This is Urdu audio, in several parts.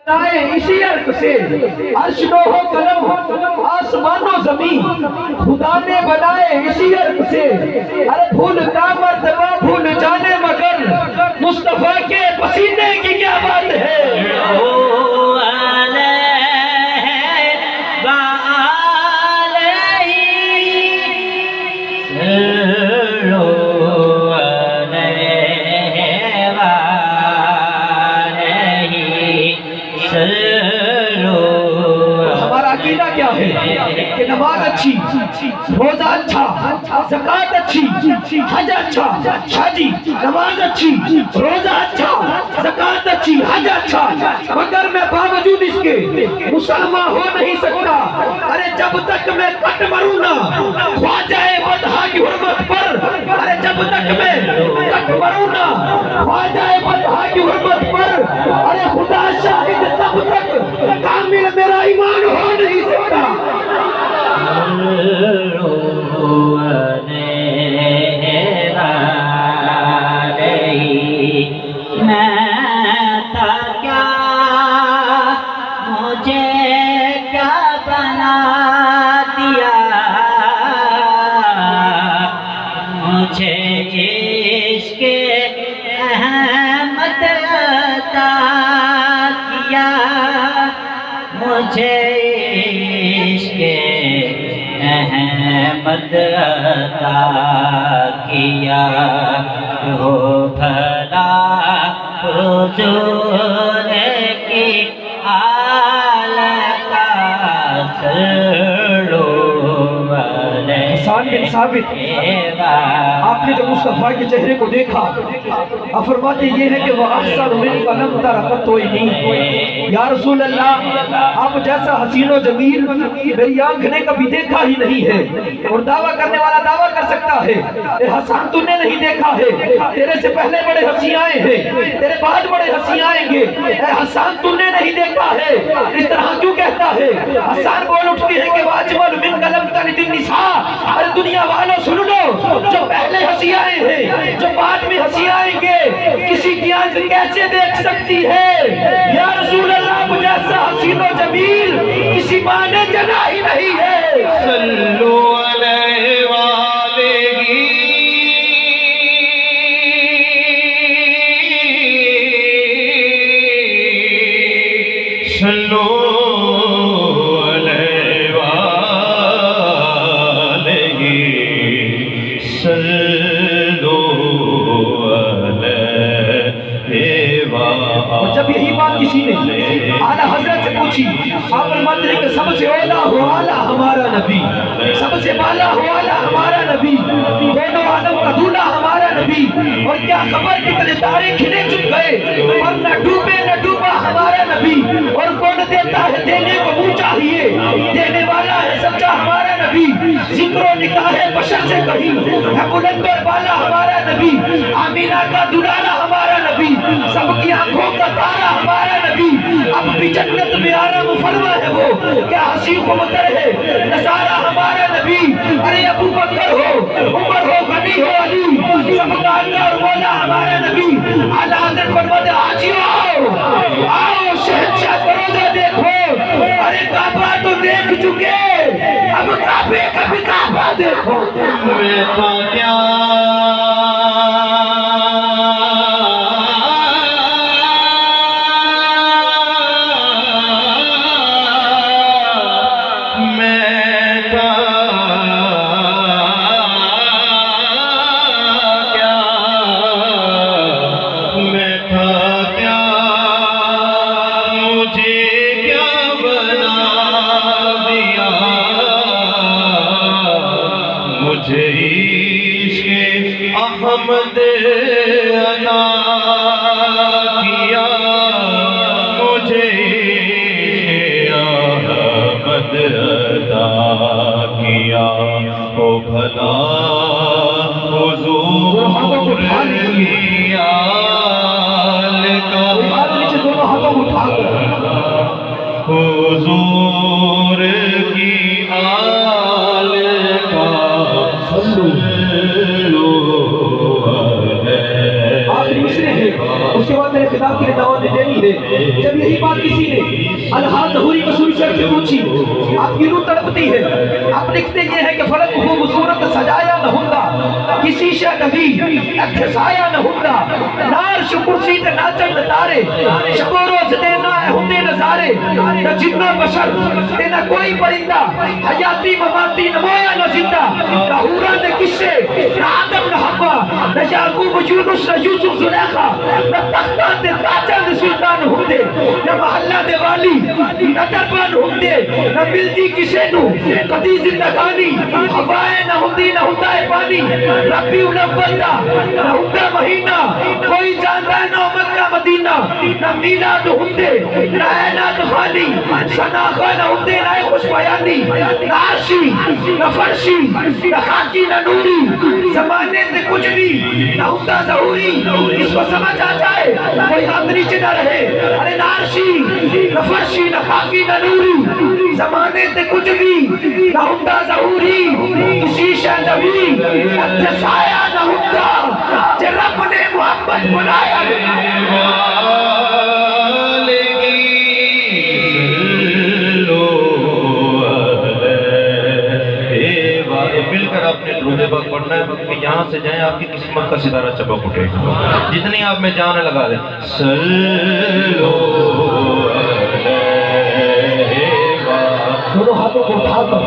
اسی عرق سے عرش لوح و قلم آسمان و زمین خدا نے بنائے اسی عرق سے. ارے بھولتا مرتبہ بھول جانے مگر مصطفیٰ کے پسینے کی کیا بات ہے. کہ نماز اچھی، روزہ اچھا، زکاة اچھی، حج اچھا. حاجی نماز اچھی، روزہ اچھا، زکاة اچھی، حج اچھا، مگر میں باوجود اس کے مسلمان ہو نہیں سکتا. ارے جب تک میں کٹ مروں نا خواجہ بطحا کی حرمت پر. ارے جب تک میں کٹ مروں نا خواجہ بطحا کی حرمت پر. ارے خدا شاہد تب تک کامل میرا ایمان ہو نہیں سکتا. مجھے عشق احمد عطا کیا ہو بھلا حضور کی آل کا سلو حسان بن ثابت آپ نے جب مصطفیٰ کے چہرے کو دیکھا آپ فرماتے یہ ہے کہ وہ احسن من کا لم تر قطوئی نہیں. یا رسول اللہ آپ جیسا حسین و جمیل میری آنکھ نے کبھی دیکھا ہی نہیں ہے. اور دعویٰ کرنے والا دعویٰ کر سکتا ہے اے حسان تو نے نہیں دیکھا ہے. تیرے سے پہلے بڑے حسین آئے ہیں، تیرے بعد بڑے حسین آئیں گے. اے حسان تو نے نہیں دیکھا ہے. اس طرح کیوں کہتا ہے؟ حسان بول اٹھتی ہے کہ واجمل من کا لم تلد النساء. ارے دنیا والوں سن لو، جو پہلے ہنسی آئے ہیں جو بعد میں ہنسی آئیں گے کسی کی آنکھ کیسے دیکھ سکتی ہے؟ یا رسول اللہ مجھے ایسا حسین و جمیل کسی ماں نے جنا ہی نہیں ہے. صلو علیہ وآلہ صلو جب یہی بات کسی نے اعلیٰ حضرت سے پوچھی آپ فرماتے ہیں کہ سب سے اولا ہو اعلیٰ ہمارا نبی، سب سے بالا ہو اعلیٰ ہمارا نبی، دونوں عالم کا دولہ ہمارا نبی. اور کیا خبر کتنے تارے کھلے چک گئے اور نہ ڈوبے نہ ڈوبا ہمارا نبی. اور کون دیتا ہے دینے کو منہ چاہیے، دینے والا ہے سچا ہمارا نبی. ذکر و نکاح بشر سے کہیں ہے بلند اور بالا ہمارا نبی. آمینہ کا دلالا ہمارا نبی، سب کی آنکھوں کا تارا ہمارا نبی. اب بھی جنت میں آرام فرما ہے وہ، کیا حسین کو مطر ہے نظارہ ہمارا نبی. ارے ابو بکر ہو عمر ہو غنی ہو علی، سب کا اللہ اور مولا ہمارا نبی. اعلیٰ حضرت فرماتے آجیو آؤ شہنشاہ کا روزہ دیکھو. ارے کعبہ تو دیکھ چکے اب کعبے کا بھی کعبہ دیکھو. میں تو کیا مجھے عشق احمد عطا کیا، مجھے عشق احمد عطا کیا. او بھلا حضور کی آل کا حضور کی آل کا اس کے بعد میرے خطاب کی دعوت دینی ہے. ہے. جب یہی بات کسی نے الہا ظہوری قصوری شیخ سے پوچھی، آپ کی روح تڑپتی ہے. آپ لکھتے یہ ہے کہ فلک خوبصورت سجایا نہ ہوندا، کسی شے نبی اکھسایا نہ ہوندا. نار شکرسی تے ناچن تارے، شب و روز دینا ہے ہوندے نظارے. نہ جن و بشر تے نہ کوئی پرندہ، حیاتی مماتی نہ مویا نہ زندہ. نہ حورا نہ قصے، نہ آدم نہ حوا، نہ یعقوب یونس نہ یوسف زلیخا. نہ تختہ تے تاجاں دے سلطان ہوندے، نہ محلہ دے والی نہ دربان ہوندے. نہ ملدی کسے نو کدی زندگانی، ہوائے نہ ہوندی نہ ہوندا ہے پانی. ربیع الاول دا نہ ہوندا مہینہ، کوئی جاندا ہے نہ مکہ مدینہ. نہ میلاد ہوندے نہ اعلان خالی، ثنا خواہ نہ ہوندے نہ خوش بیانی. نہ عرشی نہ فرشی نہ خاکی نہ نوری، زمانے سے کچھ بھی نہ ہوندا ظہوری. اس کو سمجھ آ جائے کوئی ہاتھ نیچے نہ رہے. ارے نہ عرشی نہ فرشی نہ خاکی نہ نوری، زمانے سے کچھ بھی نہ ہوندا ظہوری. کسی شے نبی اکھسایا نہ ہوندا، جے رب نے محمد بنایا. مل کر آپ نے درود پاک پڑھنا ہے کہ یہاں سے جائیں آپ کی قسمت کا ستارہ چمک اٹھے. جتنی آپ میں جان لگا دیں. صلو دونوں ہاتھوں کو اٹھا کر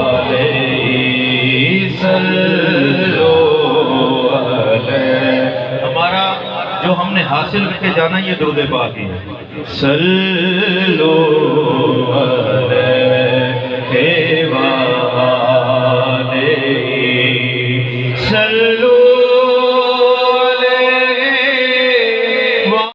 ہمارا جو ہم نے حاصل کر کے جانا یہ درود پاک ہی ہے. صلو علیہ